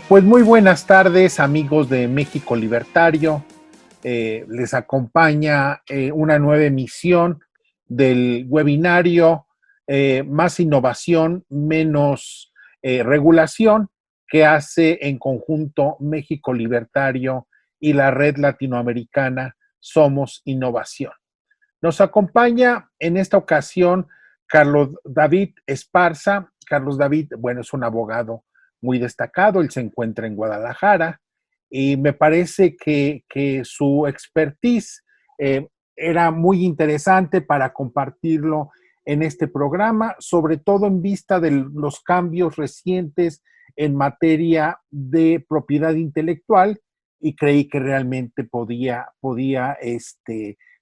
Pues muy buenas tardes, amigos de México Libertario. Les acompaña una nueva emisión del webinario Más innovación, menos regulación, que hace en conjunto México Libertario y la Red Latinoamericana Somos Innovación. Nos acompaña en esta ocasión Carlos David Esparza. Carlos David, bueno, es un abogado muy destacado, él se encuentra en Guadalajara y me parece que su expertise era muy interesante para compartirlo en este programa, sobre todo en vista de los cambios recientes en materia de propiedad intelectual, y creí que realmente podía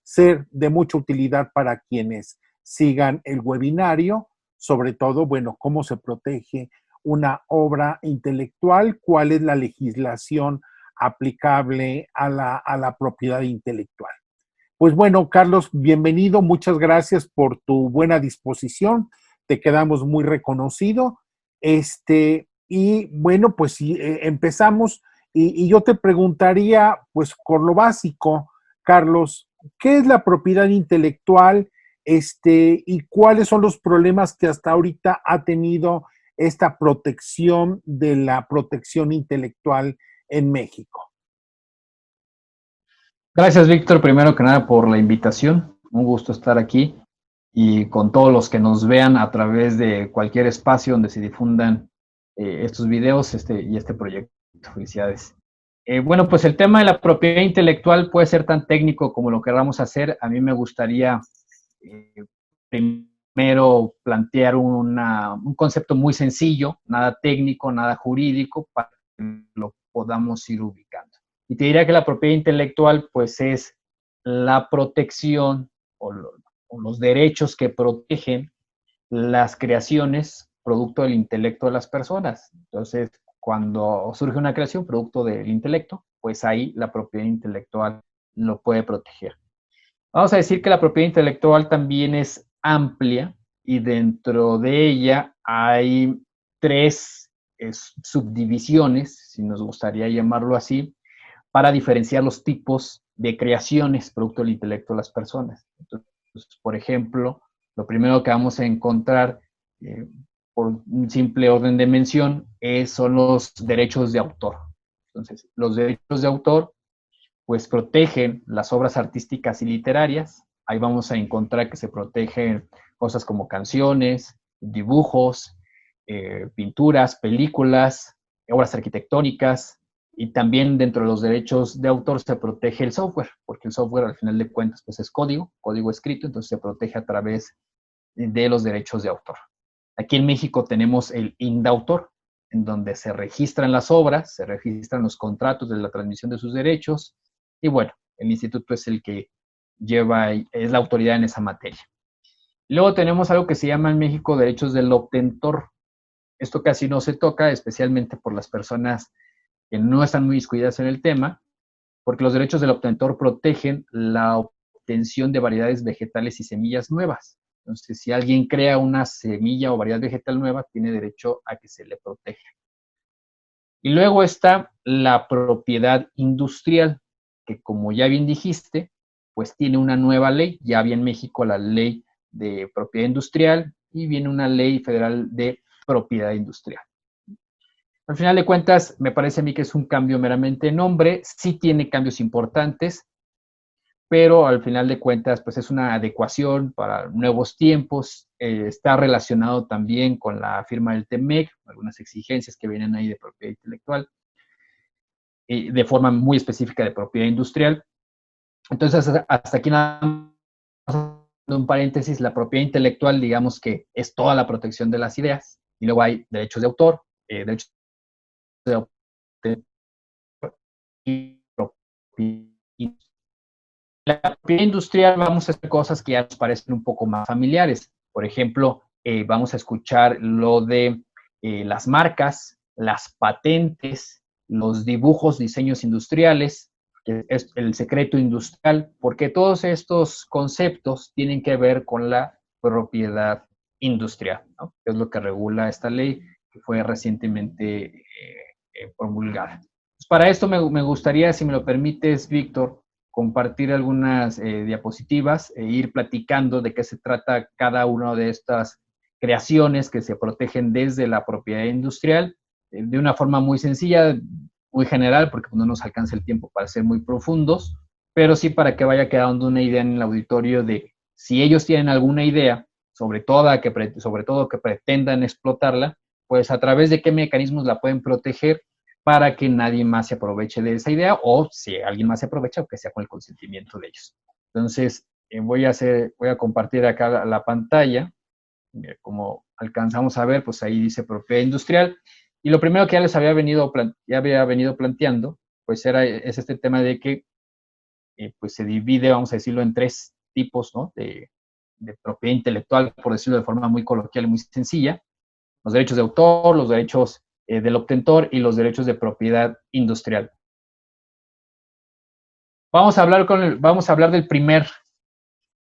ser de mucha utilidad para quienes sigan el webinario, sobre todo, bueno, cómo se protege una obra intelectual, cuál es la legislación aplicable a la propiedad intelectual. Pues bueno, Carlos, bienvenido, muchas gracias por tu buena disposición, te quedamos muy reconocido. Y bueno, pues si empezamos, y yo te preguntaría, pues por lo básico, Carlos, ¿qué es la propiedad intelectual? Y cuáles son los problemas que hasta ahorita ha tenido esta protección de la protección intelectual en México. Gracias, Víctor, primero que nada por la invitación. Un gusto estar aquí y con todos los que nos vean a través de cualquier espacio donde se difundan estos videos y este proyecto. Felicidades. Bueno, pues el tema de la propiedad intelectual puede ser tan técnico como lo queramos hacer. A mí me gustaría primero plantear un concepto muy sencillo, nada técnico, nada jurídico, para que lo podamos ir ubicando. Y te diría que la propiedad intelectual, pues, es la protección o los derechos que protegen las creaciones producto del intelecto de las personas. Entonces, cuando surge una creación producto del intelecto, pues ahí la propiedad intelectual lo puede proteger. Vamos a decir que la propiedad intelectual también es amplia y dentro de ella hay tres subdivisiones, si nos gustaría llamarlo así, para diferenciar los tipos de creaciones producto del intelecto de las personas. Entonces, por ejemplo, lo primero que vamos a encontrar por un simple orden de mención son los derechos de autor. Entonces, los derechos de autor pues protegen las obras artísticas y literarias. Ahí vamos a encontrar que se protegen cosas como canciones, dibujos, pinturas, películas, obras arquitectónicas, y también dentro de los derechos de autor se protege el software, porque el software al final de cuentas pues es código escrito, entonces se protege a través de los derechos de autor. Aquí en México tenemos el INDAUTOR, en donde se registran las obras, se registran los contratos de la transmisión de sus derechos, y bueno, el instituto es el que es la autoridad en esa materia. Luego tenemos algo que se llama en México derechos del obtentor. Esto casi no se toca, especialmente por las personas que no están muy inmiscuidas en el tema, porque los derechos del obtentor protegen la obtención de variedades vegetales y semillas nuevas. Entonces, si alguien crea una semilla o variedad vegetal nueva, tiene derecho a que se le proteja. Y luego está la propiedad industrial, que como ya bien dijiste, pues tiene una nueva ley. Ya había en México la ley de propiedad industrial y viene una ley federal de propiedad industrial. Al final de cuentas, me parece a mí que es un cambio meramente de nombre, sí tiene cambios importantes, pero al final de cuentas, pues es una adecuación para nuevos tiempos, está relacionado también con la firma del TEMEC, algunas exigencias que vienen ahí de propiedad intelectual, de forma muy específica de propiedad industrial. Entonces, hasta aquí nada más un paréntesis, la propiedad intelectual, digamos que es toda la protección de las ideas, y luego hay derechos de autor, derechos de autor y la propiedad industrial vamos a hacer cosas que ya nos parecen un poco más familiares. Por ejemplo, vamos a escuchar lo de las marcas, las patentes, los dibujos, diseños industriales, que es el secreto industrial, porque todos estos conceptos tienen que ver con la propiedad industrial, ¿no? Que es lo que regula esta ley que fue recientemente promulgada. Pues para esto me gustaría, si me lo permites, Víctor, compartir algunas diapositivas e ir platicando de qué se trata cada una de estas creaciones que se protegen desde la propiedad industrial, de una forma muy sencilla, muy general, porque no nos alcanza el tiempo para ser muy profundos, pero sí para que vaya quedando una idea en el auditorio de si ellos tienen alguna idea, sobre todo que pretendan explotarla, pues a través de qué mecanismos la pueden proteger para que nadie más se aproveche de esa idea, o si alguien más se aprovecha, o que sea con el consentimiento de ellos. Entonces, voy a compartir acá la pantalla. Como alcanzamos a ver, pues ahí dice propiedad industrial. Y lo primero que ya les había venido planteando, pues es este tema de que pues se divide, vamos a decirlo, en tres tipos, ¿no? de propiedad intelectual, por decirlo de forma muy coloquial y muy sencilla: los derechos de autor, los derechos del obtentor y los derechos de propiedad industrial. Vamos a hablar del primer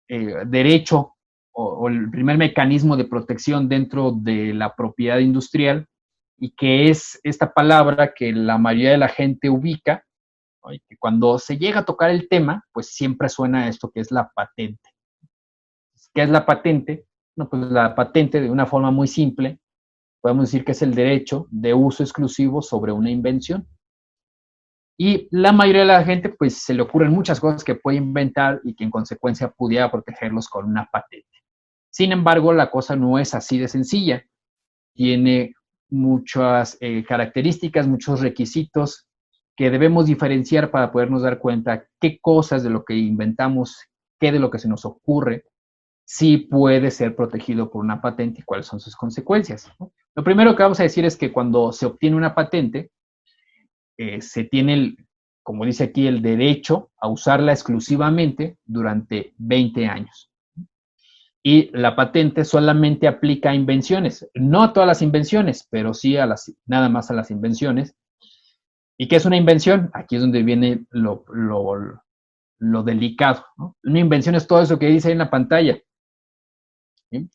derecho o el primer mecanismo de protección dentro de la propiedad industrial, y que es esta palabra que la mayoría de la gente ubica, ¿no? Y que cuando se llega a tocar el tema, pues siempre suena esto que es la patente. ¿Qué es la patente? No, pues la patente, de una forma muy simple, podemos decir que es el derecho de uso exclusivo sobre una invención. Y la mayoría de la gente, pues se le ocurren muchas cosas que puede inventar y que en consecuencia pudiera protegerlos con una patente. Sin embargo, la cosa no es así de sencilla. Tiene muchas características, muchos requisitos que debemos diferenciar para podernos dar cuenta qué cosas de lo que inventamos, qué de lo que se nos ocurre, sí puede ser protegido por una patente y cuáles son sus consecuencias, ¿no? Lo primero que vamos a decir es que cuando se obtiene una patente, se tiene, como dice aquí, el derecho a usarla exclusivamente durante 20 años. Y la patente solamente aplica a invenciones, no a todas las invenciones, pero sí nada más a las invenciones. ¿Y qué es una invención? Aquí es donde viene lo delicado, ¿no? Una invención es todo eso que dice ahí en la pantalla. ¿Sí?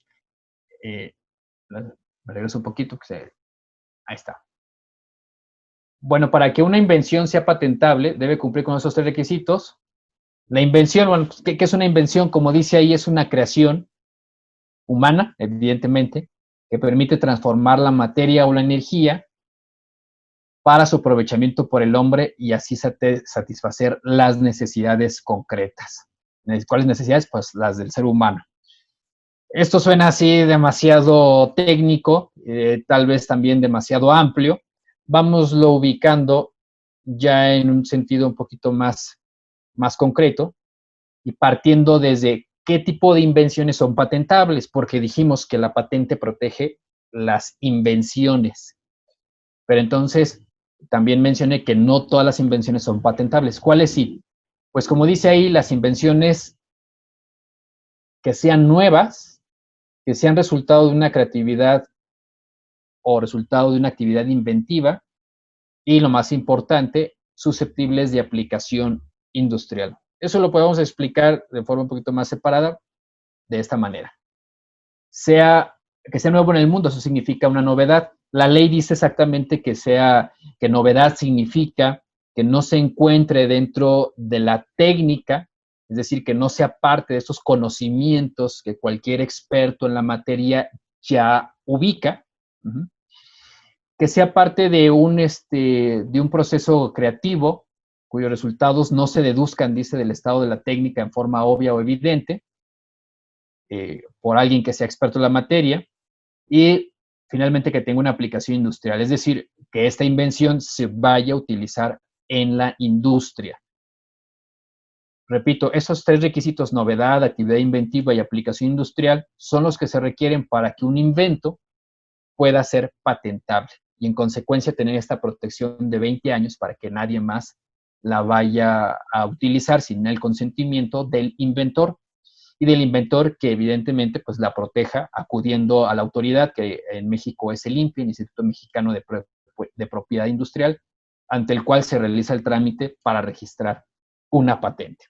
Me regreso un poquito, ahí está. Bueno, para que una invención sea patentable, debe cumplir con esos tres requisitos. La invención, bueno, ¿qué es una invención? Como dice ahí, es una creación humana, evidentemente, que permite transformar la materia o la energía para su aprovechamiento por el hombre y así satisfacer las necesidades concretas. ¿Cuáles necesidades? Pues las del ser humano. Esto suena así demasiado técnico, tal vez también demasiado amplio. Vámoslo ubicando ya en un sentido un poquito más concreto y partiendo desde qué tipo de invenciones son patentables, porque dijimos que la patente protege las invenciones. Pero entonces también mencioné que no todas las invenciones son patentables. ¿Cuáles sí? Pues como dice ahí, las invenciones que sean nuevas, que sean resultado de una creatividad o resultado de una actividad inventiva, y lo más importante, susceptibles de aplicación industrial. Eso lo podemos explicar de forma un poquito más separada de esta manera. Que sea nuevo en el mundo, eso significa una novedad. La ley dice exactamente que novedad significa que no se encuentre dentro de la técnica, es decir, que no sea parte de estos conocimientos que cualquier experto en la materia ya ubica, que sea parte de un proceso creativo cuyos resultados no se deduzcan, dice, del estado de la técnica en forma obvia o evidente, por alguien que sea experto en la materia, y finalmente que tenga una aplicación industrial, es decir, que esta invención se vaya a utilizar en la industria. Repito, esos tres requisitos: novedad, actividad inventiva y aplicación industrial, son los que se requieren para que un invento pueda ser patentable y en consecuencia tener esta protección de 20 años para que nadie más la vaya a utilizar sin el consentimiento del inventor, y del inventor que evidentemente pues la proteja acudiendo a la autoridad, que en México es el INPI, el Instituto Mexicano de Propiedad Industrial, ante el cual se realiza el trámite para registrar una patente.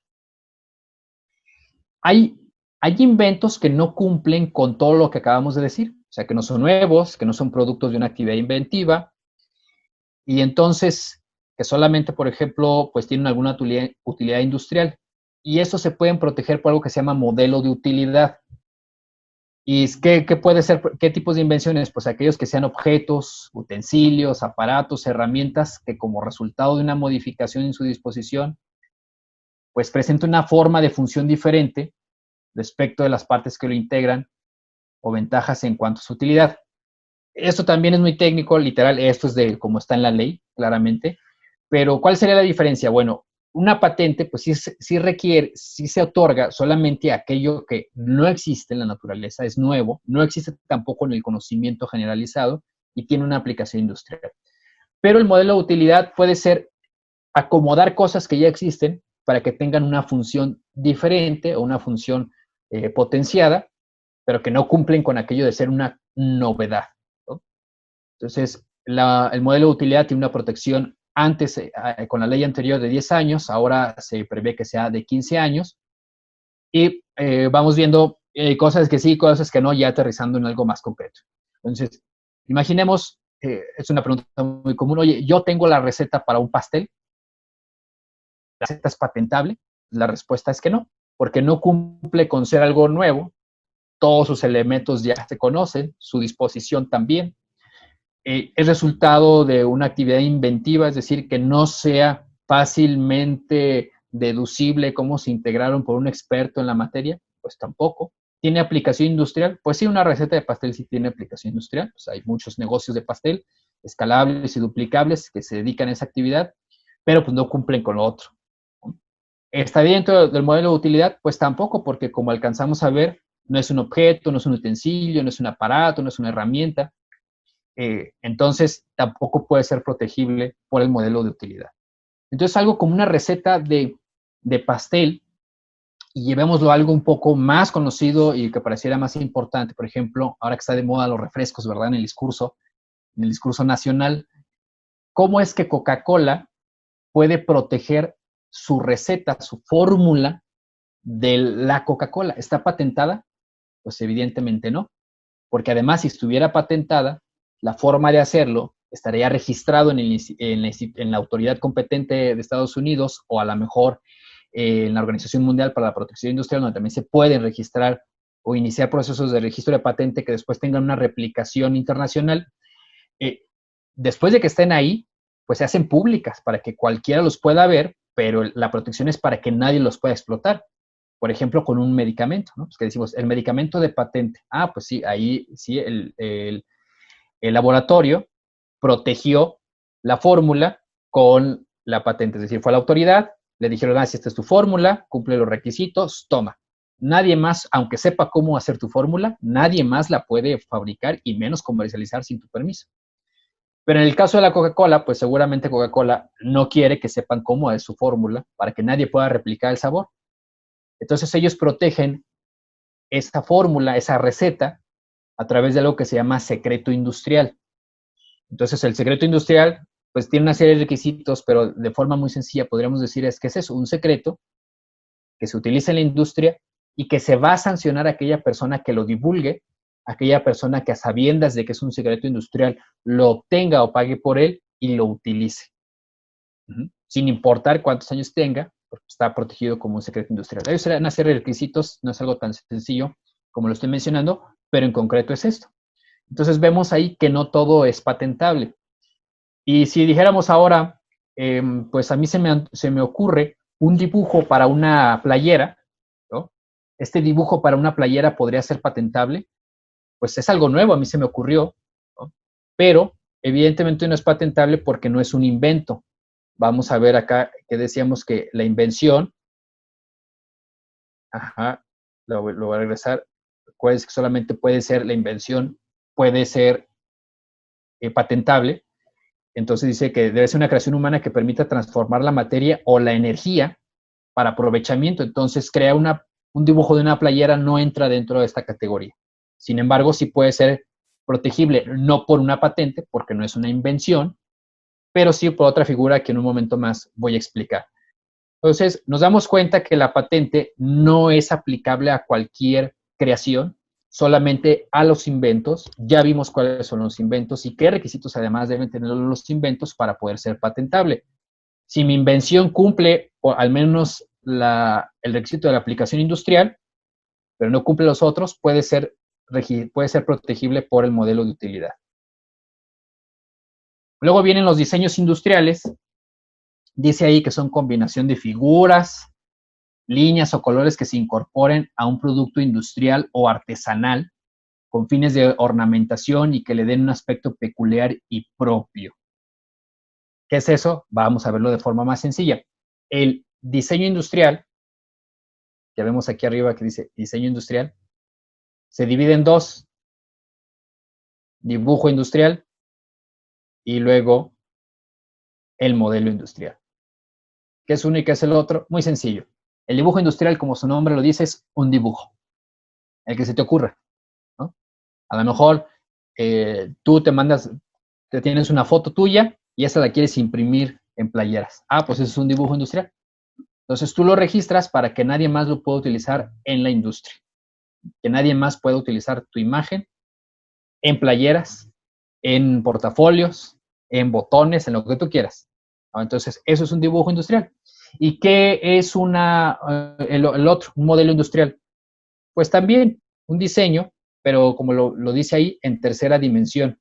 Hay inventos que no cumplen con todo lo que acabamos de decir, o sea, que no son nuevos, que no son productos de una actividad inventiva, y entonces que solamente, por ejemplo, pues tienen alguna utilidad industrial. Y eso se pueden proteger por algo que se llama modelo de utilidad. ¿Y qué puede ser? ¿Qué tipos de invenciones? Pues aquellos que sean objetos, utensilios, aparatos, herramientas que como resultado de una modificación en su disposición, pues presenta una forma de función diferente respecto de las partes que lo integran o ventajas en cuanto a su utilidad. Esto también es muy técnico, literal, esto es de como está en la ley, claramente. Pero, ¿cuál sería la diferencia? Bueno, una patente, pues sí requiere, sí se otorga solamente aquello que no existe en la naturaleza, es nuevo, no existe tampoco en el conocimiento generalizado y tiene una aplicación industrial. Pero el modelo de utilidad puede ser acomodar cosas que ya existen para que tengan una función diferente o una función potenciada, pero que no cumplen con aquello de ser una novedad, ¿no? Entonces, el modelo de utilidad tiene una protección antes, con la ley anterior de 10 años, ahora se prevé que sea de 15 años, y vamos viendo cosas que sí, cosas que no, ya aterrizando en algo más concreto. Entonces, imaginemos, es una pregunta muy común, oye, yo tengo la receta para un pastel, ¿la receta es patentable? La respuesta es que no, porque no cumple con ser algo nuevo, todos sus elementos ya se conocen, su disposición también. Es resultado de una actividad inventiva, es decir, que no sea fácilmente deducible cómo se integraron por un experto en la materia, pues tampoco. ¿Tiene aplicación industrial? Pues sí, una receta de pastel sí tiene aplicación industrial. Pues hay muchos negocios de pastel escalables y duplicables que se dedican a esa actividad, pero pues no cumplen con lo otro. ¿Está dentro del modelo de utilidad? Pues tampoco, porque como alcanzamos a ver, no es un objeto, no es un utensilio, no es un aparato, no es una herramienta. Entonces tampoco puede ser protegible por el modelo de utilidad. Entonces algo como una receta de pastel, y llevémoslo a algo un poco más conocido y que pareciera más importante, por ejemplo, ahora que está de moda los refrescos, ¿verdad? En el discurso nacional, ¿cómo es que Coca-Cola puede proteger su receta, su fórmula de la Coca-Cola? ¿Está patentada? Pues evidentemente no, porque además si estuviera patentada, la forma de hacerlo estaría registrado en la autoridad competente de Estados Unidos o a lo mejor en la Organización Mundial para la Protección Industrial, donde también se pueden registrar o iniciar procesos de registro de patente que después tengan una replicación internacional. Después de que estén ahí, pues se hacen públicas para que cualquiera los pueda ver, pero la protección es para que nadie los pueda explotar. Por ejemplo, con un medicamento, ¿no? Pues que decimos, el medicamento de patente. Ah, pues sí, ahí sí el laboratorio protegió la fórmula con la patente. Es decir, fue a la autoridad, le dijeron, si esta es tu fórmula, cumple los requisitos, toma. Nadie más, aunque sepa cómo hacer tu fórmula, nadie más la puede fabricar y menos comercializar sin tu permiso. Pero en el caso de la Coca-Cola, pues seguramente Coca-Cola no quiere que sepan cómo es su fórmula para que nadie pueda replicar el sabor. Entonces ellos protegen esa fórmula, esa receta, a través de algo que se llama secreto industrial. Entonces el secreto industrial, pues tiene una serie de requisitos, pero de forma muy sencilla podríamos decir es que es eso, un secreto que se utiliza en la industria y que se va a sancionar a aquella persona que lo divulgue, aquella persona que a sabiendas de que es un secreto industrial lo obtenga o pague por él y lo utilice. Sin importar cuántos años tenga, porque está protegido como un secreto industrial. Hay una serie de requisitos, no es algo tan sencillo como lo estoy mencionando, pero en concreto es esto. Entonces vemos ahí que no todo es patentable. Y si dijéramos ahora, pues a mí se me ocurre un dibujo para una playera, ¿no? Este dibujo para una playera podría ser patentable, pues es algo nuevo, a mí se me ocurrió, ¿no? Pero evidentemente no es patentable porque no es un invento. Vamos a ver acá que decíamos que la invención, lo voy a regresar, pues solamente puede ser la invención, puede ser patentable. Entonces dice que debe ser una creación humana que permita transformar la materia o la energía para aprovechamiento. Entonces crear un dibujo de una playera no entra dentro de esta categoría. Sin embargo, sí puede ser protegible, no por una patente, porque no es una invención, pero sí por otra figura que en un momento más voy a explicar. Entonces, nos damos cuenta que la patente no es aplicable a cualquier creación, solamente a los inventos. Ya vimos cuáles son los inventos y qué requisitos además deben tener los inventos para poder ser patentable. Si mi invención cumple o al menos el requisito de la aplicación industrial, pero no cumple los otros, puede ser protegible por el modelo de utilidad. Luego vienen los diseños industriales. Dice ahí que son combinación de figuras, líneas o colores que se incorporen a un producto industrial o artesanal con fines de ornamentación y que le den un aspecto peculiar y propio. ¿Qué es eso? Vamos a verlo de forma más sencilla. El diseño industrial, que vemos aquí arriba que dice diseño industrial, se divide en dos: dibujo industrial y luego el modelo industrial. ¿Qué es uno y qué es el otro? Muy sencillo. El dibujo industrial, como su nombre lo dice, es un dibujo, el que se te ocurra, ¿no? A lo mejor tú te tienes una foto tuya y esa la quieres imprimir en playeras. Ah, pues eso es un dibujo industrial. Entonces tú lo registras para que nadie más lo pueda utilizar en la industria, que nadie más pueda utilizar tu imagen en playeras, en portafolios, en botones, en lo que tú quieras. Entonces, eso es un dibujo industrial. ¿Y qué es el otro, un modelo industrial? Pues también un diseño, pero como lo dice ahí, en tercera dimensión.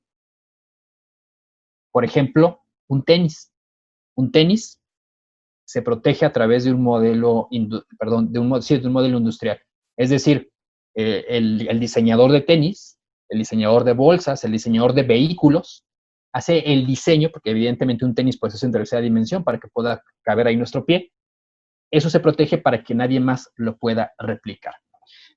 Por ejemplo, un tenis. Un tenis se protege a través de un modelo, de un modelo industrial. Es decir, el diseñador de tenis, el diseñador de bolsas, el diseñador de vehículos, hace el diseño, porque evidentemente un tenis pues es en tercera dimensión para que pueda caber ahí nuestro pie. Eso se protege para que nadie más lo pueda replicar.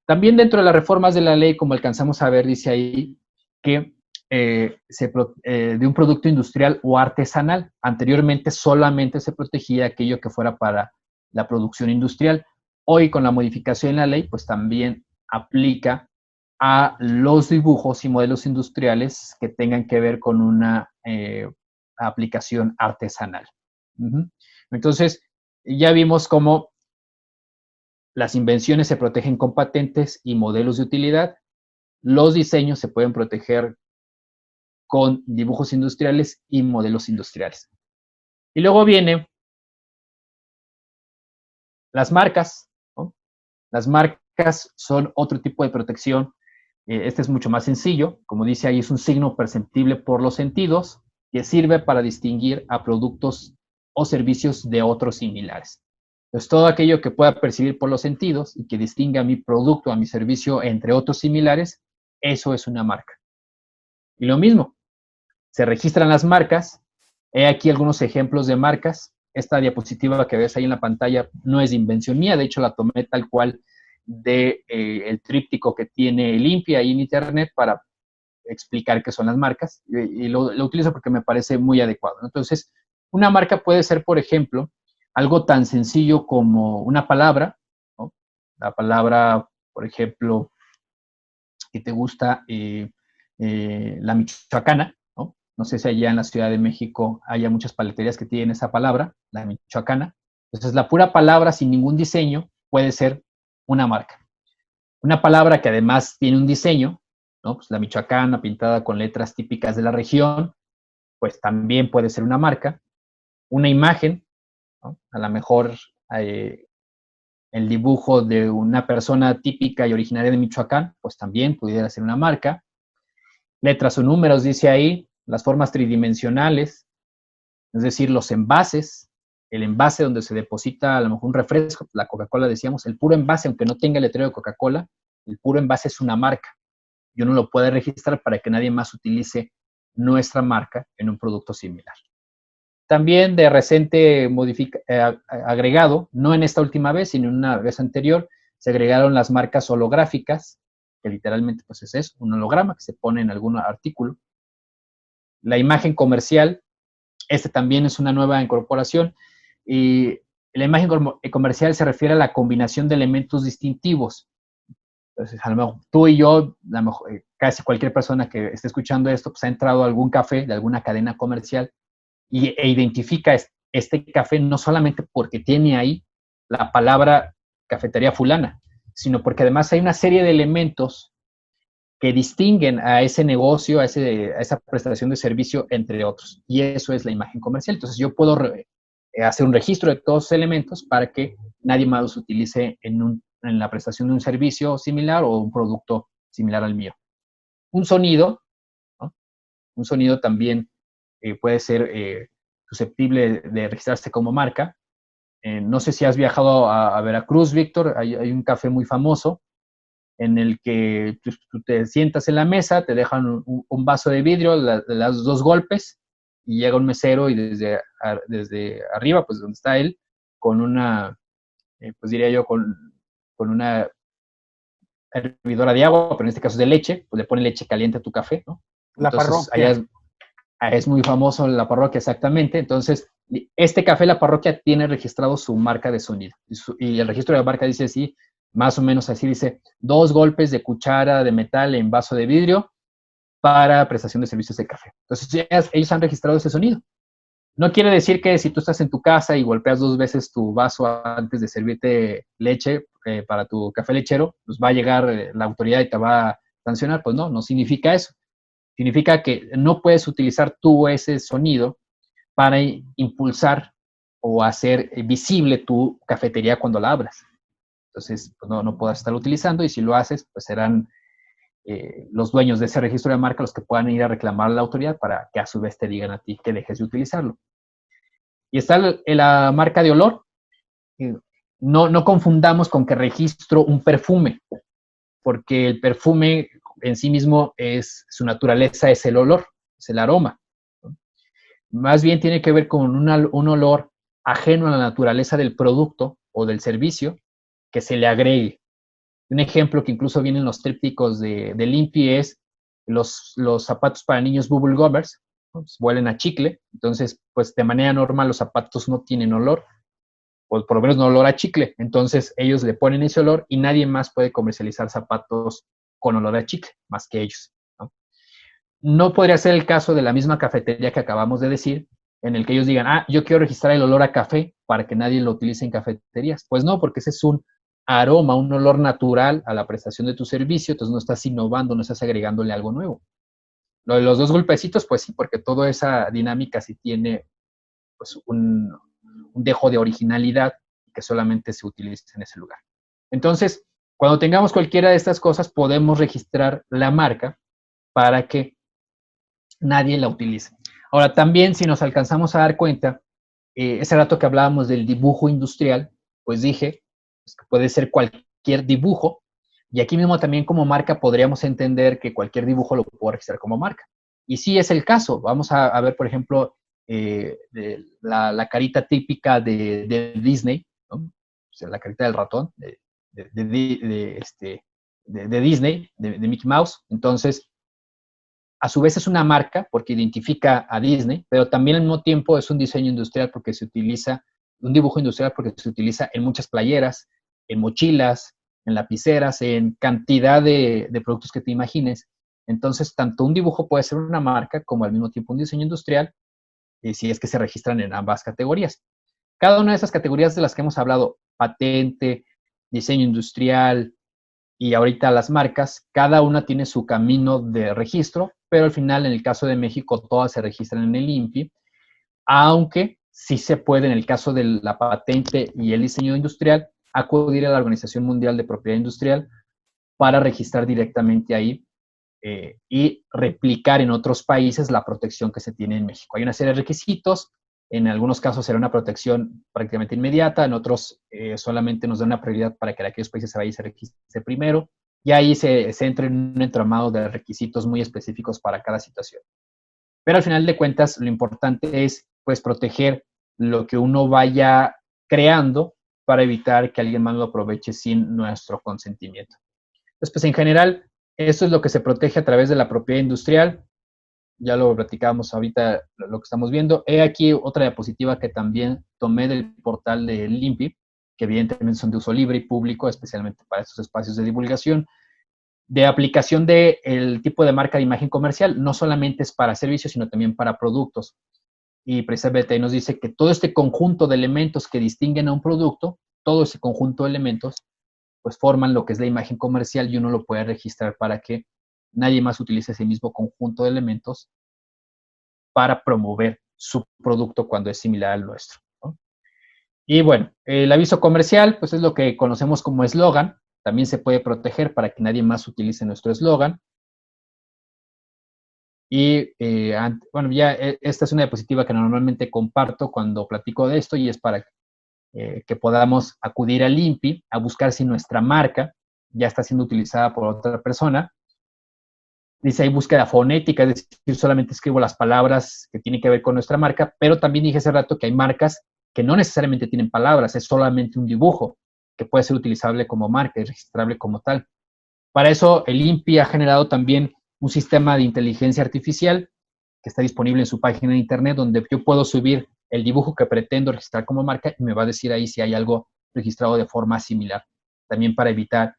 También dentro de las reformas de la ley, como alcanzamos a ver, dice ahí que de un producto industrial o artesanal. Anteriormente solamente se protegía aquello que fuera para la producción industrial. Hoy, con la modificación en la ley, pues también aplica a los dibujos y modelos industriales que tengan que ver con una aplicación artesanal. Entonces, ya vimos cómo las invenciones se protegen con patentes y modelos de utilidad. Los diseños se pueden proteger con dibujos industriales y modelos industriales. Y luego vienen las marcas, ¿no? Las marcas son otro tipo de protección. Este es mucho más sencillo. Como dice ahí, es un signo perceptible por los sentidos que sirve para distinguir a productos o servicios de otros similares. Entonces, todo aquello que pueda percibir por los sentidos y que distinga a mi producto, a mi servicio entre otros similares, eso es una marca. Y lo mismo, se registran las marcas. He aquí algunos ejemplos de marcas. Esta diapositiva que ves ahí en la pantalla no es de invención mía, de hecho la tomé tal cual el tríptico que tiene Limpia ahí en internet para explicar qué son las marcas, y lo utilizo porque me parece muy adecuado. Entonces, una marca puede ser, por ejemplo, algo tan sencillo como una palabra, ¿no? La palabra, por ejemplo, que te gusta, la michoacana, ¿no? No sé si allá en la Ciudad de México haya muchas paleterías que tienen esa palabra, la michoacana. Entonces, la pura palabra sin ningún diseño puede ser una marca. Una palabra que además tiene un diseño, ¿no? Pues la michoacana pintada con letras típicas de la región, pues también puede ser una marca. Una imagen, ¿no? A lo mejor el dibujo de una persona típica y originaria de Michoacán, pues también pudiera ser una marca. Letras o números, dice ahí, las formas tridimensionales, es decir, los envases, el envase donde se deposita a lo mejor un refresco, la Coca-Cola decíamos, el puro envase, aunque no tenga el letrero de Coca-Cola, el puro envase es una marca. Y uno lo puede registrar para que nadie más utilice nuestra marca en un producto similar. También de reciente agregado, no en esta última vez, sino en una vez anterior, se agregaron las marcas holográficas, que literalmente pues es eso, un holograma que se pone en algún artículo. La imagen comercial, también es una nueva incorporación, y la imagen comercial se refiere a la combinación de elementos distintivos. Entonces, a lo mejor tú y yo, a lo mejor, casi cualquier persona que esté escuchando esto, pues ha entrado a algún café de alguna cadena comercial e identifica este café no solamente porque tiene ahí la palabra cafetería fulana, sino porque además hay una serie de elementos que distinguen a ese negocio, a esa prestación de servicio, entre otros. Y eso es la imagen comercial. Entonces yo puedo hacer un registro de todos los elementos para que nadie más los utilice en la prestación de un servicio similar o un producto similar al mío. Un sonido, ¿no? Un sonido también puede ser susceptible de registrarse como marca. No sé si has viajado a Veracruz, Víctor, hay un café muy famoso en el que tú te sientas en la mesa, te dejan un vaso de vidrio, le das 2 golpes y llega un mesero y desde arriba, pues donde está él, con una, pues diría yo, con una hervidora de agua, pero en este caso de leche, pues le pone leche caliente a tu café, ¿no? La Entonces, parroquia. allá es muy famoso la parroquia, exactamente. Entonces, este café, la parroquia, tiene registrado su marca de sonido. Y el registro de la marca dice así, más o menos así dice, 2 golpes de cuchara de metal en vaso de vidrio para prestación de servicios de café. Entonces, ellos han registrado ese sonido. No quiere decir que si tú estás en tu casa y golpeas 2 veces tu vaso antes de servirte leche para tu café lechero, pues va a llegar la autoridad y te va a sancionar. Pues no, no significa eso. Significa que no puedes utilizar tú ese sonido para impulsar o hacer visible tu cafetería cuando la abras. Entonces, pues no puedas estar utilizando, y si lo haces, pues serán los dueños de ese registro de marca los que puedan ir a reclamar a la autoridad para que a su vez te digan a ti que dejes de utilizarlo. Y está la marca de olor. No confundamos con que registro un perfume, porque el perfume en sí mismo su naturaleza es el olor, es el aroma. Más bien tiene que ver con un olor ajeno a la naturaleza del producto o del servicio que se le agregue. Un ejemplo que incluso viene en los trípticos de Limpi es los zapatos para niños Bubble Gummers, ¿no? Pues huelen a chicle. Entonces, pues de manera normal los zapatos no tienen olor, o por lo menos no olor a chicle. Entonces ellos le ponen ese olor y nadie más puede comercializar zapatos con olor a chicle más que ellos, ¿no? No podría ser el caso de la misma cafetería que acabamos de decir, en el que ellos digan, yo quiero registrar el olor a café para que nadie lo utilice en cafeterías. Pues no, porque ese es un aroma, un olor natural a la prestación de tu servicio, entonces no estás innovando, no estás agregándole algo nuevo. Lo de los 2 golpecitos, pues sí, porque toda esa dinámica sí tiene pues un dejo de originalidad que solamente se utiliza en ese lugar. Entonces, cuando tengamos cualquiera de estas cosas, podemos registrar la marca para que nadie la utilice. Ahora, también si nos alcanzamos a dar cuenta, ese rato que hablábamos del dibujo industrial, pues dije pues, que puede ser cualquier dibujo, y aquí mismo también como marca podríamos entender que cualquier dibujo lo puedo registrar como marca. Y sí es el caso. Vamos a ver, por ejemplo, la carita típica de Disney, ¿no? O sea, la carita del ratón de Disney, de Mickey Mouse. Entonces, a su vez es una marca porque identifica a Disney, pero también al mismo tiempo es un diseño industrial porque se utiliza, un dibujo industrial porque se utiliza en muchas playeras, en mochilas, en lapiceras, en cantidad de productos que te imagines. Entonces, tanto un dibujo puede ser una marca como al mismo tiempo un diseño industrial, si es que se registran en ambas categorías. Cada una de esas categorías de las que hemos hablado, patente, diseño industrial, y ahorita las marcas, cada una tiene su camino de registro, pero al final, en el caso de México, todas se registran en el INPI, aunque sí se puede, en el caso de la patente y el diseño industrial, acudir a la Organización Mundial de Propiedad Industrial para registrar directamente ahí y replicar en otros países la protección que se tiene en México. Hay una serie de requisitos. En algunos casos será una protección prácticamente inmediata, en otros solamente nos da una prioridad para que en aquellos países se vaya y se registre primero, y ahí se entra en un entramado de requisitos muy específicos para cada situación. Pero al final de cuentas, lo importante es pues proteger lo que uno vaya creando para evitar que alguien más lo aproveche sin nuestro consentimiento. Entonces, pues en general, eso es lo que se protege a través de la propiedad industrial. Ya lo platicábamos ahorita, lo que estamos viendo. He aquí otra diapositiva que también tomé del portal de Limpi, que evidentemente son de uso libre y público, especialmente para estos espacios de divulgación, de aplicación del tipo de marca de imagen comercial. No solamente es para servicios, sino también para productos. Y precisamente ahí nos dice que todo este conjunto de elementos que distinguen a un producto, todo ese conjunto de elementos, pues forman lo que es la imagen comercial, y uno lo puede registrar para que nadie más utilice ese mismo conjunto de elementos para promover su producto cuando es similar al nuestro, ¿no? Y bueno, el aviso comercial, pues es lo que conocemos como eslogan. También se puede proteger para que nadie más utilice nuestro eslogan. Y bueno, ya esta es una diapositiva que normalmente comparto cuando platico de esto y es para que podamos acudir al INPI a buscar si nuestra marca ya está siendo utilizada por otra persona. Dice ahí búsqueda fonética, es decir, solamente escribo las palabras que tienen que ver con nuestra marca, pero también dije hace rato que hay marcas que no necesariamente tienen palabras, es solamente un dibujo que puede ser utilizable como marca y registrable como tal. Para eso, el INPI ha generado también un sistema de inteligencia artificial que está disponible en su página de internet, donde yo puedo subir el dibujo que pretendo registrar como marca y me va a decir ahí si hay algo registrado de forma similar. También para evitar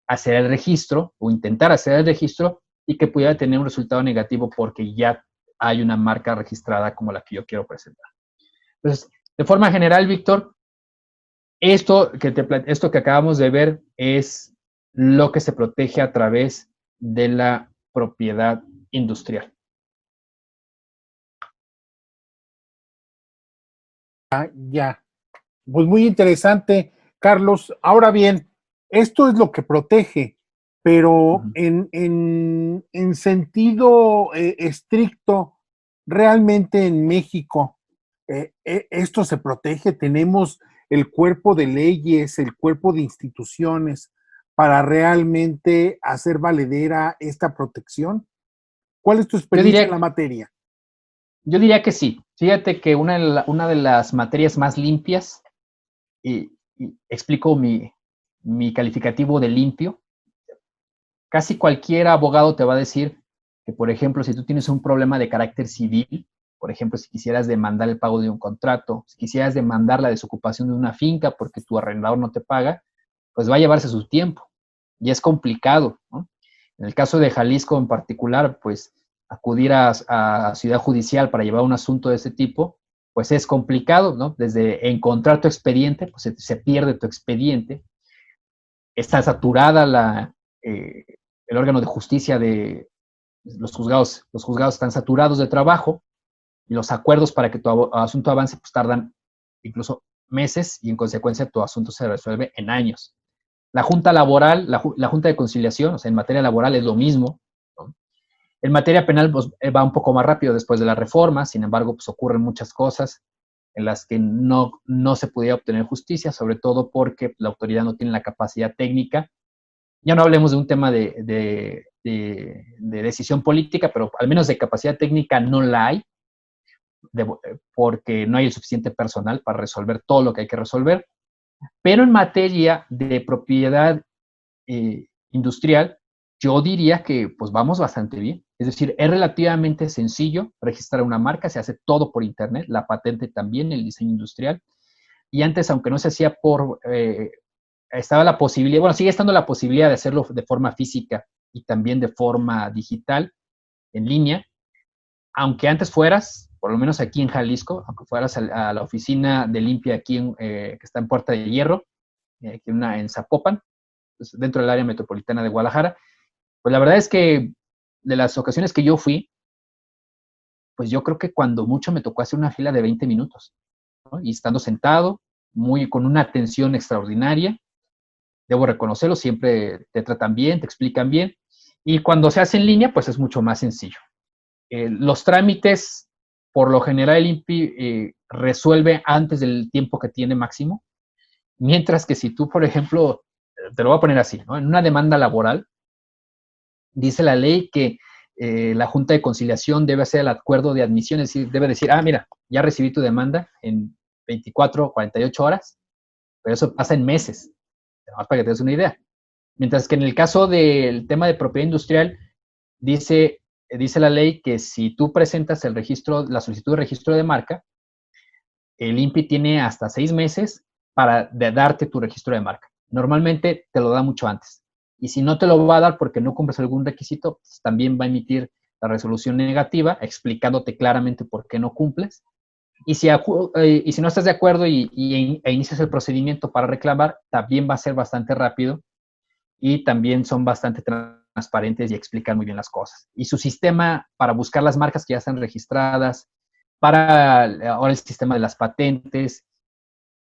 hacer el registro o intentar hacer el registro y que pudiera tener un resultado negativo porque ya hay una marca registrada como la que yo quiero presentar. Entonces, de forma general, Víctor, esto que acabamos de ver es lo que se protege a través de la propiedad industrial. Ya, pues muy interesante, Carlos. Ahora bien, esto es lo que protege, pero en sentido estricto, realmente en México, esto se protege. Tenemos el cuerpo de leyes, el cuerpo de instituciones para realmente hacer valedera esta protección. ¿Cuál es tu experiencia en la materia? Yo diría que sí. Fíjate que una de las materias más limpias, y explico mi calificativo de limpio, casi cualquier abogado te va a decir que, por ejemplo, si tú tienes un problema de carácter civil, por ejemplo, si quisieras demandar el pago de un contrato, si quisieras demandar la desocupación de una finca porque tu arrendador no te paga, pues va a llevarse su tiempo y es complicado, ¿no? En el caso de Jalisco en particular, pues acudir a Ciudad Judicial para llevar un asunto de ese tipo, pues es complicado, ¿no? Desde encontrar tu expediente, pues se pierde tu expediente, está saturada el órgano de justicia de los juzgados están saturados de trabajo y los acuerdos para que tu asunto avance pues tardan incluso meses y en consecuencia tu asunto se resuelve en años. La Junta Laboral, la Junta de Conciliación, o sea, en materia laboral es lo mismo, ¿no? En materia penal pues, va un poco más rápido después de la reforma, sin embargo, pues ocurren muchas cosas en las que no se podía obtener justicia, sobre todo porque la autoridad no tiene la capacidad técnica. Ya no hablemos de un tema de decisión política, pero al menos de capacidad técnica no la hay, porque no hay el suficiente personal para resolver todo lo que hay que resolver. Pero en materia de propiedad industrial, yo diría que pues vamos bastante bien. Es decir, es relativamente sencillo registrar una marca, se hace todo por internet, la patente también, el diseño industrial. Y antes, aunque no se hacía estaba la posibilidad, bueno, sigue estando la posibilidad de hacerlo de forma física y también de forma digital, en línea, aunque antes fueras, por lo menos aquí en Jalisco, aunque fueras a la oficina de Limpia aquí que está en Puerta de Hierro, aquí en Zapopan, pues, dentro del área metropolitana de Guadalajara, pues la verdad es que de las ocasiones que yo fui, pues yo creo que cuando mucho me tocó hacer una fila de 20 minutos, ¿no? Y estando sentado, con una atención extraordinaria, debo reconocerlo, siempre te tratan bien, te explican bien, y cuando se hace en línea, pues es mucho más sencillo. Los trámites, por lo general, el INPI resuelve antes del tiempo que tiene máximo, mientras que si tú, por ejemplo, te lo voy a poner así, ¿no? En una demanda laboral, dice la ley que la Junta de Conciliación debe hacer el acuerdo de admisión, es decir, debe decir, mira, ya recibí tu demanda en 24 o 48 horas, pero eso pasa en meses, para que te des una idea. Mientras que en el caso del tema de propiedad industrial, dice la ley que si tú presentas la solicitud de registro de marca, el INPI tiene hasta 6 meses para darte tu registro de marca. Normalmente te lo da mucho antes. Y si no te lo va a dar porque no cumples algún requisito, pues también va a emitir la resolución negativa explicándote claramente por qué no cumples. Y si no estás de acuerdo e inicias el procedimiento para reclamar, también va a ser bastante rápido y también son bastante transparentes y explican muy bien las cosas. Y su sistema para buscar las marcas que ya están registradas, para ahora el sistema de las patentes,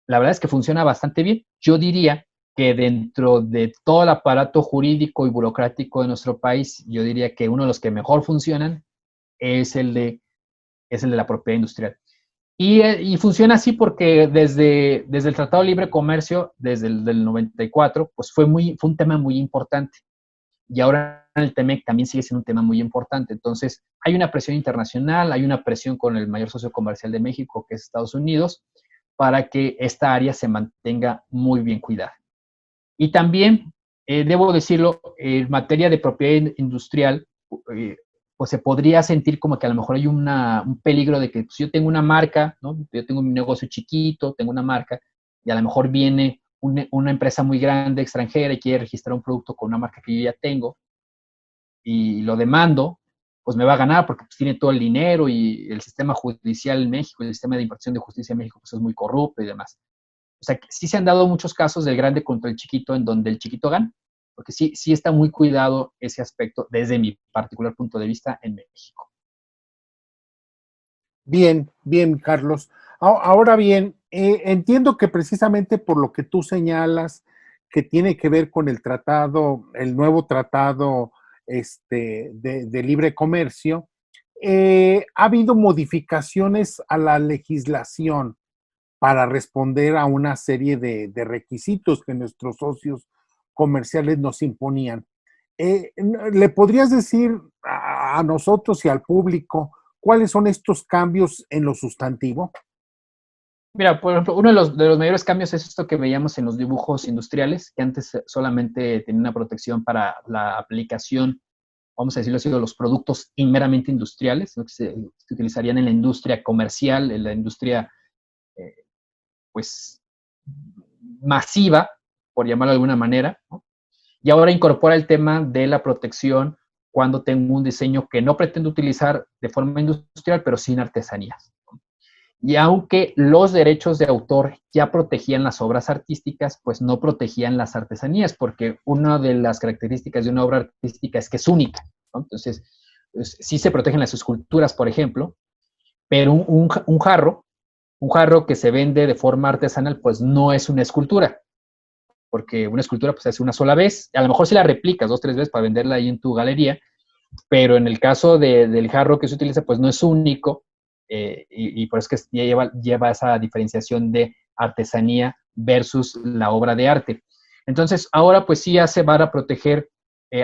la verdad es que funciona bastante bien. Yo diría que dentro de todo el aparato jurídico y burocrático de nuestro país, yo diría que uno de los que mejor funcionan es el de la propiedad industrial. Y funciona así porque desde el Tratado de Libre Comercio, desde el del 94, pues fue un tema muy importante. Y ahora el TEMEC también sigue siendo un tema muy importante. Entonces, hay una presión internacional, hay una presión con el mayor socio comercial de México, que es Estados Unidos, para que esta área se mantenga muy bien cuidada. Y también, debo decirlo, en materia de propiedad industrial, pues se podría sentir como que a lo mejor hay un peligro de que pues, yo tengo una marca, ¿no? Yo tengo un negocio chiquito, tengo una marca, y a lo mejor viene una empresa muy grande, extranjera, y quiere registrar un producto con una marca que yo ya tengo, y lo demando, pues me va a ganar porque pues, tiene todo el dinero y el sistema judicial en México, el sistema de impartición de justicia en México pues, es muy corrupto y demás. O sea, sí se han dado muchos casos del grande contra el chiquito en donde el chiquito gana, porque sí está muy cuidado ese aspecto desde mi particular punto de vista en México. Bien, bien, Carlos. Ahora bien, entiendo que precisamente por lo que tú señalas, que tiene que ver con el tratado, el nuevo tratado de libre comercio, ha habido modificaciones a la legislación para responder a una serie de requisitos que nuestros socios comerciales nos imponían. ¿Le podrías decir a nosotros y al público cuáles son estos cambios en lo sustantivo? Mira, por ejemplo, uno de los mayores cambios es esto que veíamos en los dibujos industriales, que antes solamente tenía una protección para la aplicación, vamos a decirlo así, de los productos meramente industriales, ¿no? Que se utilizarían en la industria comercial, en la industria pues masiva, por llamarlo de alguna manera, ¿no? Y ahora incorpora el tema de la protección cuando tengo un diseño que no pretendo utilizar de forma industrial, pero sin artesanías. Y aunque los derechos de autor ya protegían las obras artísticas, pues no protegían las artesanías, porque una de las características de una obra artística es que es única, ¿no? Entonces, pues, sí se protegen las esculturas, por ejemplo, pero un jarro que se vende de forma artesanal, pues no es una escultura, porque una escultura pues se hace una sola vez, a lo mejor si la replicas 2, 3 veces para venderla ahí en tu galería, pero en el caso del jarro que se utiliza pues no es único, y por eso es que lleva esa diferenciación de artesanía versus la obra de arte. Entonces ahora pues sí ya se van a proteger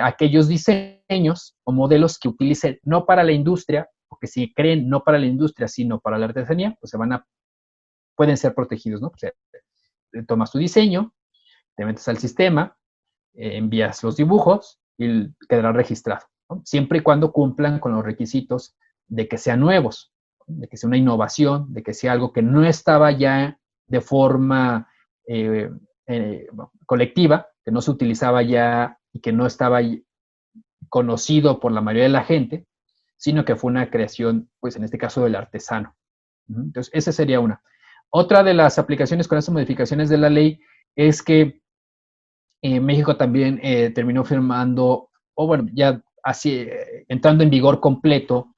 aquellos diseños o modelos que utilicen no para la industria, porque si creen no para la industria, sino para la artesanía, pues pueden ser protegidos, ¿no? O sea, tomas tu diseño, te metes al sistema, envías los dibujos y quedará registrado, ¿no? Siempre y cuando cumplan con los requisitos de que sean nuevos, ¿no? De que sea una innovación, de que sea algo que no estaba ya de forma colectiva, que no se utilizaba ya y que no estaba conocido por la mayoría de la gente, sino que fue una creación, pues en este caso del artesano. Entonces, esa sería una. Otra de las aplicaciones con estas modificaciones de la ley es que México también terminó firmando, o bueno, ya así, entrando en vigor completo,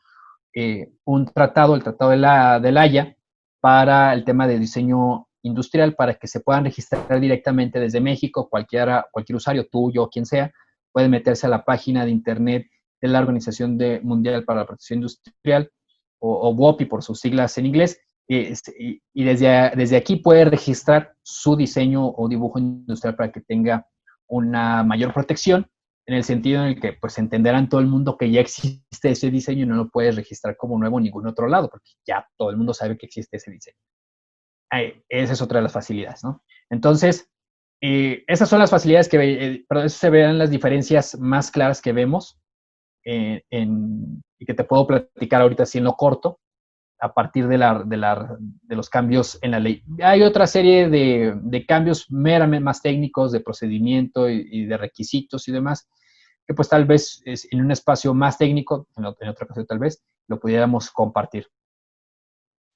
un tratado, el Tratado de la Haya, para el tema de diseño industrial, para que se puedan registrar directamente desde México, cualquier usuario, tuyo o quien sea, puede meterse a la página de internet de la Organización Mundial para la Protección Industrial, o WOPI por sus siglas en inglés, y desde aquí puede registrar su diseño o dibujo industrial para que tenga una mayor protección, en el sentido en el que pues entenderán todo el mundo que ya existe ese diseño y no lo puedes registrar como nuevo en ningún otro lado, porque ya todo el mundo sabe que existe ese diseño. Esa es otra de las facilidades, ¿no? Entonces, esas son las facilidades pero eso se verán las diferencias más claras que vemos y que te puedo platicar ahorita así en lo corto, a partir de los cambios en la ley. Hay otra serie de cambios meramente más técnicos, de procedimiento y de requisitos y demás, que pues tal vez en un espacio más técnico, en otra ocasión tal vez, lo pudiéramos compartir.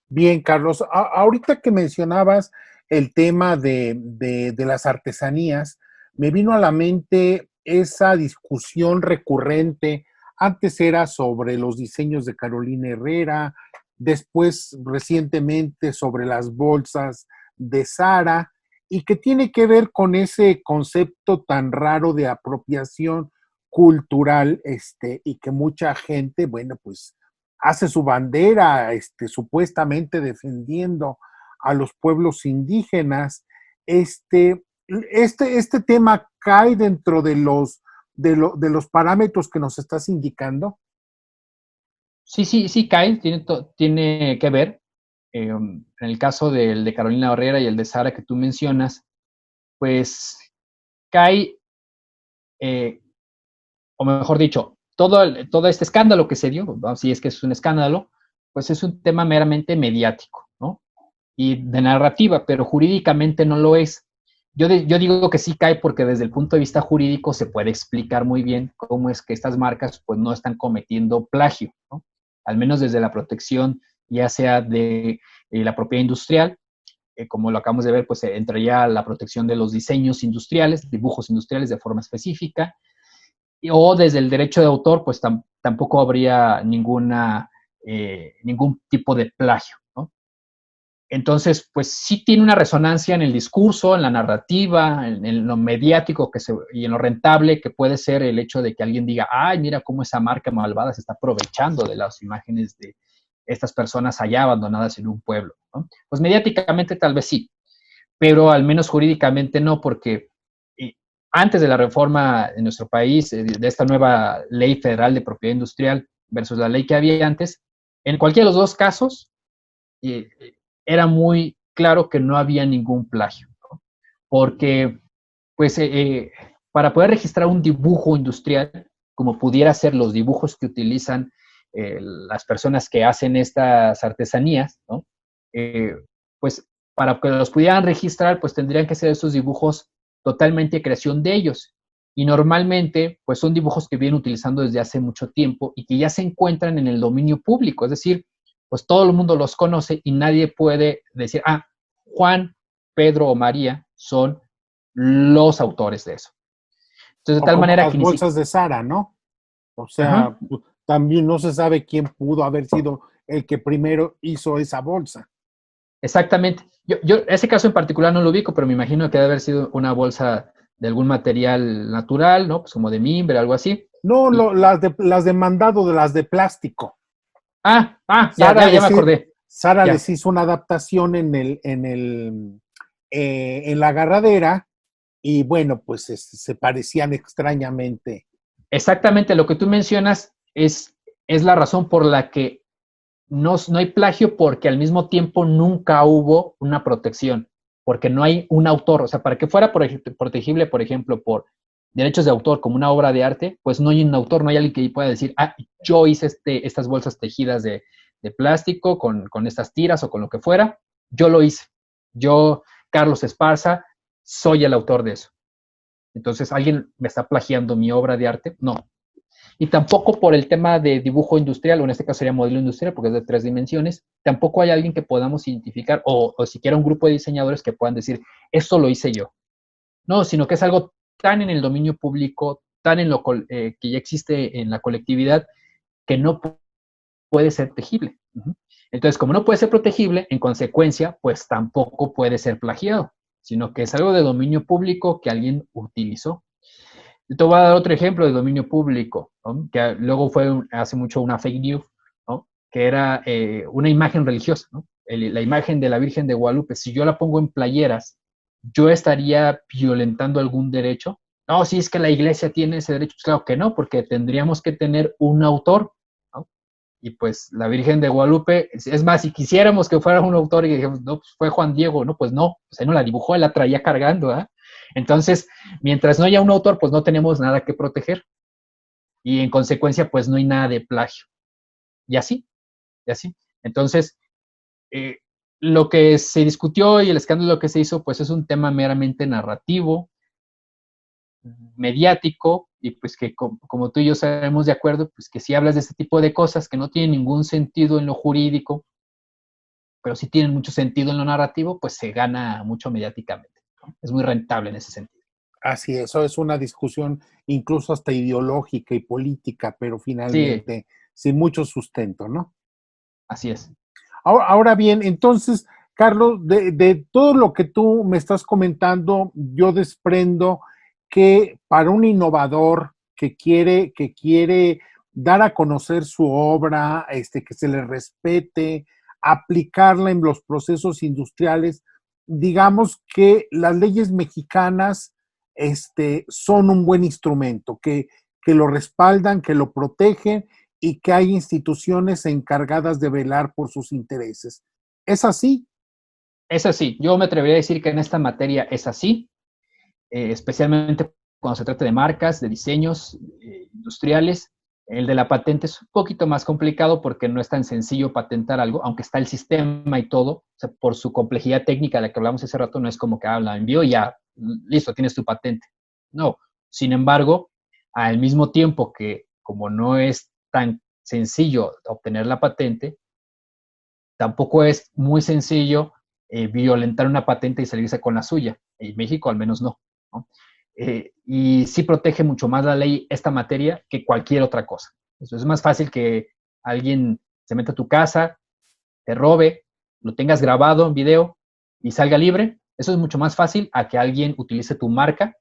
Bien, Carlos, ahorita que mencionabas el tema de las artesanías, me vino a la mente esa discusión recurrente. Antes era sobre los diseños de Carolina Herrera, después recientemente sobre las bolsas de Zara, y que tiene que ver con ese concepto tan raro de apropiación cultural, y que mucha gente, bueno, pues hace su bandera, supuestamente defendiendo a los pueblos indígenas. Este tema cae dentro de los parámetros que nos estás indicando. Sí, sí, sí, cae, tiene que ver. En el caso del de Carolina Herrera y el de Sara que tú mencionas, pues cae, eh, o mejor dicho, todo este escándalo que se dio, si es que es un escándalo, pues es un tema meramente mediático, ¿no? Y de narrativa, pero jurídicamente no lo es. Yo digo que sí cae porque desde el punto de vista jurídico se puede explicar muy bien cómo es que estas marcas pues no están cometiendo plagio, ¿no? Al menos desde la protección, ya sea de la propiedad industrial, como lo acabamos de ver, pues entraría la protección de los diseños industriales, dibujos industriales de forma específica, o desde el derecho de autor, pues tampoco habría ningún tipo de plagio, ¿no? Entonces, pues sí tiene una resonancia en el discurso, en la narrativa, en lo mediático y en lo rentable que puede ser el hecho de que alguien diga, ay, mira cómo esa marca malvada se está aprovechando de las imágenes de estas personas allá abandonadas en un pueblo, ¿no? Pues mediáticamente tal vez sí, pero al menos jurídicamente no, porque eh, antes de la reforma en nuestro país, de esta nueva ley federal de propiedad industrial versus la ley que había antes, en cualquiera de los dos casos, eh, era muy claro que no había ningún plagio, ¿no? Porque, pues, para poder registrar un dibujo industrial, como pudiera ser los dibujos que utilizan las personas que hacen estas artesanías, ¿no? Eh, pues, para que los pudieran registrar, pues tendrían que ser esos dibujos totalmente creación de ellos. Y normalmente, pues son dibujos que vienen utilizando desde hace mucho tiempo y que ya se encuentran en el dominio público, es decir, pues todo el mundo los conoce y nadie puede decir, ah, Juan, Pedro o María son los autores de eso. Entonces, de O tal como manera las que ni siquiera... bolsas de Zara, ¿no? O Ajá, sea, también no se sabe quién pudo haber sido el que primero hizo esa bolsa. exactamente. Ese caso en particular no lo ubico, pero me imagino que debe haber sido una bolsa de algún material natural, ¿no? Pues como de mimbre, algo así. No, Y, las de mandado, de las de plástico. ya, Sara ya me les, acordé. Sara Ya, les hizo una adaptación en la agarradera, y bueno, pues se parecían extrañamente. exactamente lo que tú mencionas es la razón por la que no hay plagio porque al mismo tiempo nunca hubo una protección, porque no hay un autor. O sea, para que fuera protegible, por ejemplo, por derechos de autor como una obra de arte, pues no hay un autor, no hay alguien que pueda decir, ah, yo hice estas bolsas tejidas de plástico con estas tiras o con lo que fuera, yo lo hice. Yo, Carlos Esparza, soy el autor de eso. Entonces, ¿alguien me está plagiando mi obra de arte? No, y tampoco por el tema de dibujo industrial, o en este caso sería modelo industrial, porque es de 3 dimensiones, tampoco hay alguien que podamos identificar, o siquiera un grupo de diseñadores que puedan decir, esto lo hice yo. No, sino que es algo tan en el dominio público, tan en lo que ya existe en la colectividad, que no puede ser protegible. Entonces, como no puede ser protegible, en consecuencia, pues tampoco puede ser plagiado, sino que es algo de dominio público que alguien utilizó. Yo te voy a dar otro ejemplo de dominio público, ¿no? Que luego fue hace mucho una fake news, ¿no? Que era una imagen religiosa, ¿no? La imagen de la Virgen de Guadalupe. Si yo la pongo en playeras, ¿yo estaría violentando algún derecho? No, si es que la iglesia tiene ese derecho, pues claro que no, porque tendríamos que tener un autor, ¿no? Y pues la Virgen de Guadalupe, es más, si quisiéramos que fuera un autor y dijéramos, no, pues fue Juan Diego, no, pues no, pues él no la dibujó, él la traía cargando, ¿eh? Entonces, mientras no haya un autor, pues no tenemos nada que proteger y en consecuencia, pues no hay nada de plagio. Y así, y así. Entonces, eh, lo que se discutió y el escándalo que se hizo, pues es un tema meramente narrativo, mediático, y pues que como tú y yo sabemos de acuerdo, pues que si hablas de este tipo de cosas que no tienen ningún sentido en lo jurídico, pero sí tienen mucho sentido en lo narrativo, pues se gana mucho mediáticamente, ¿no? Es muy rentable en ese sentido. Así es, eso es una discusión incluso hasta ideológica y política, pero Sí, finalmente sin mucho sustento, ¿no? así es. Ahora bien, entonces, Carlos, de todo lo que tú me estás comentando, yo desprendo que para un innovador que quiere dar a conocer su obra, que se le respete, aplicarla en los procesos industriales, digamos que las leyes mexicanas, son un buen instrumento, que lo respaldan, que lo protegen y que hay instituciones encargadas de velar por sus intereses. ¿Es así? Es así. Yo me atrevería a decir que en esta materia es así, especialmente cuando se trata de marcas, de diseños industriales. El de la patente es un poquito más complicado porque no es tan sencillo patentar algo, aunque está el sistema y todo. O sea, por su complejidad técnica de la que hablamos hace rato, no es como que la envío y ya, listo, tienes tu patente. No. Sin embargo, al mismo tiempo que como no es tan sencillo obtener la patente, tampoco es muy sencillo violentar una patente y salirse con la suya. En México al menos no. ¿No? Y sí protege mucho más la ley esta materia que cualquier otra cosa. Eso es más fácil que alguien se meta a tu casa, te robe, lo tengas grabado en video y salga libre. Eso es mucho más fácil a que alguien utilice tu marca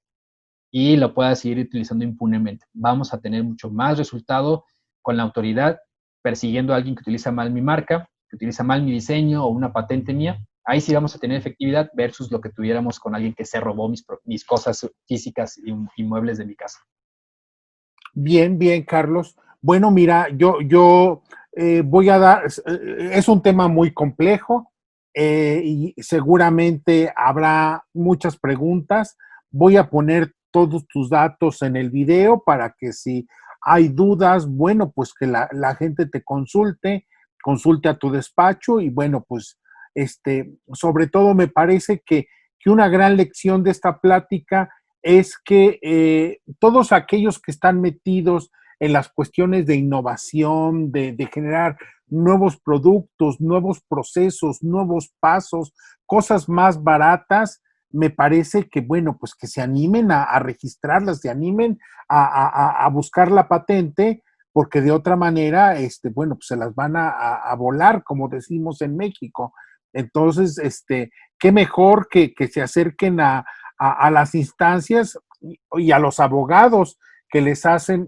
y lo pueda seguir utilizando impunemente. Vamos a tener mucho más resultado con la autoridad persiguiendo a alguien que utiliza mal mi marca, que utiliza mal mi diseño o una patente mía. Ahí sí vamos a tener efectividad versus lo que tuviéramos con alguien que se robó mis cosas físicas y muebles de mi casa. Bien, bien, Carlos. Bueno, mira, yo voy a dar, es un tema muy complejo y seguramente habrá muchas preguntas. Voy a poner todos tus datos en el video para que si hay dudas, bueno, pues que la gente te consulte a tu despacho y bueno, pues sobre todo me parece que una gran lección de esta plática es que todos aquellos que están metidos en las cuestiones de innovación, de generar nuevos productos, nuevos procesos, nuevos pasos, cosas más baratas, me parece que, bueno, pues que se animen a registrarlas, se animen a buscar la patente, porque de otra manera, bueno, pues se las van a volar, como decimos en México. Entonces, qué mejor que se acerquen a las instancias y a los abogados que les hacen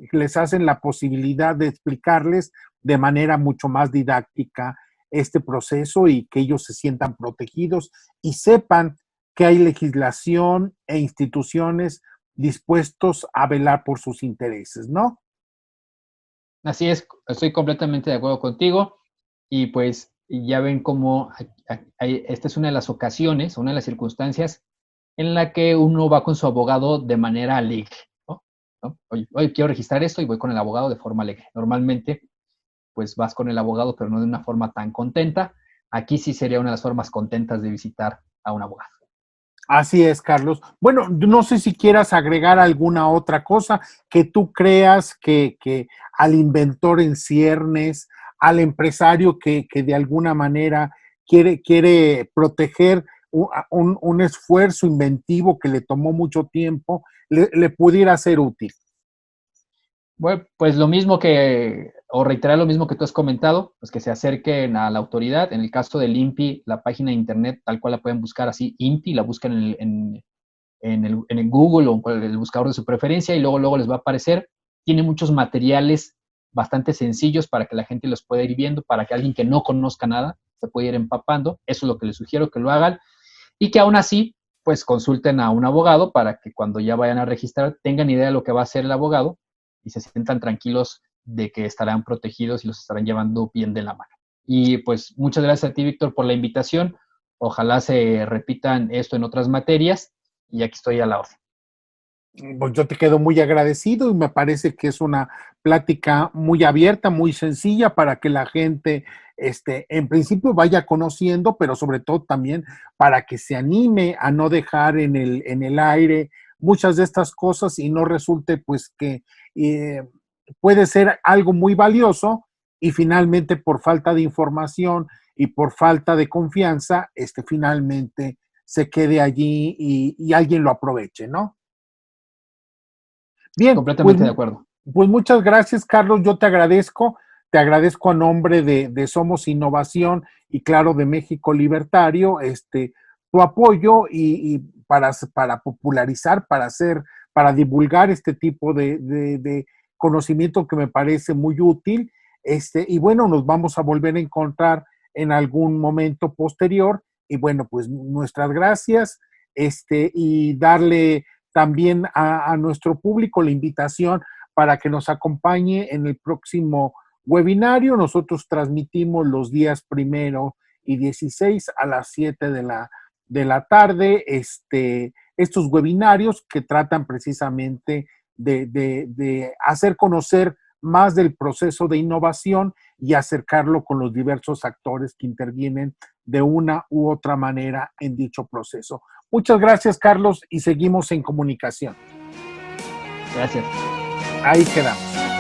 la posibilidad de explicarles de manera mucho más didáctica este proceso y que ellos se sientan protegidos y sepan que hay legislación e instituciones dispuestos a velar por sus intereses, ¿no? Así es, estoy completamente de acuerdo contigo y pues ya ven cómo esta es una de las ocasiones, una de las circunstancias en la que uno va con su abogado de manera alegre, ¿no? ¿No? Oye, quiero registrar esto y voy con el abogado de forma alegre. Normalmente, pues vas con el abogado, pero no de una forma tan contenta. Aquí sí sería una de las formas contentas de visitar a un abogado. Así es, Carlos. Bueno, no sé si quieras agregar alguna otra cosa que tú creas que al inventor en ciernes, al empresario que de alguna manera quiere proteger un esfuerzo inventivo que le tomó mucho tiempo, le pudiera ser útil. Bueno, pues lo mismo que, o reiterar lo mismo que tú has comentado, pues que se acerquen a la autoridad. En el caso del INPI, la página de internet, tal cual la pueden buscar así, INPI, la buscan en el Google o en el buscador de su preferencia y luego les va a aparecer. Tiene muchos materiales bastante sencillos para que la gente los pueda ir viendo, para que alguien que no conozca nada se pueda ir empapando. Eso es lo que les sugiero que lo hagan y que aún así, pues consulten a un abogado para que cuando ya vayan a registrar tengan idea de lo que va a hacer el abogado y se sientan tranquilos de que estarán protegidos y los estarán llevando bien de la mano. Y pues muchas gracias a ti, Víctor, por la invitación. Ojalá se repitan esto en otras materias y aquí estoy a la orden. Pues yo te quedo muy agradecido y me parece que es una plática muy abierta, muy sencilla para que la gente, en principio vaya conociendo, pero sobre todo también para que se anime a no dejar en el aire muchas de estas cosas y no resulte pues que puede ser algo muy valioso y finalmente por falta de información y por falta de confianza, finalmente se quede allí y alguien lo aproveche, ¿no? Bien, Completamente de acuerdo. Pues muchas gracias, Carlos. Yo te agradezco a nombre de Somos Innovación y claro, de México Libertario, tu apoyo y para popularizar, para divulgar este tipo de conocimiento que me parece muy útil. Y bueno, nos vamos a volver a encontrar en algún momento posterior. Y bueno, pues nuestras gracias, y darle también a nuestro público la invitación para que nos acompañe en el próximo webinario. Nosotros transmitimos los días 1 y 16 a las 7 de la tarde, estos webinarios que tratan precisamente de hacer conocer más del proceso de innovación y acercarlo con los diversos actores que intervienen de una u otra manera en dicho proceso. Muchas gracias, Carlos, y seguimos en comunicación. Gracias. Ahí quedamos.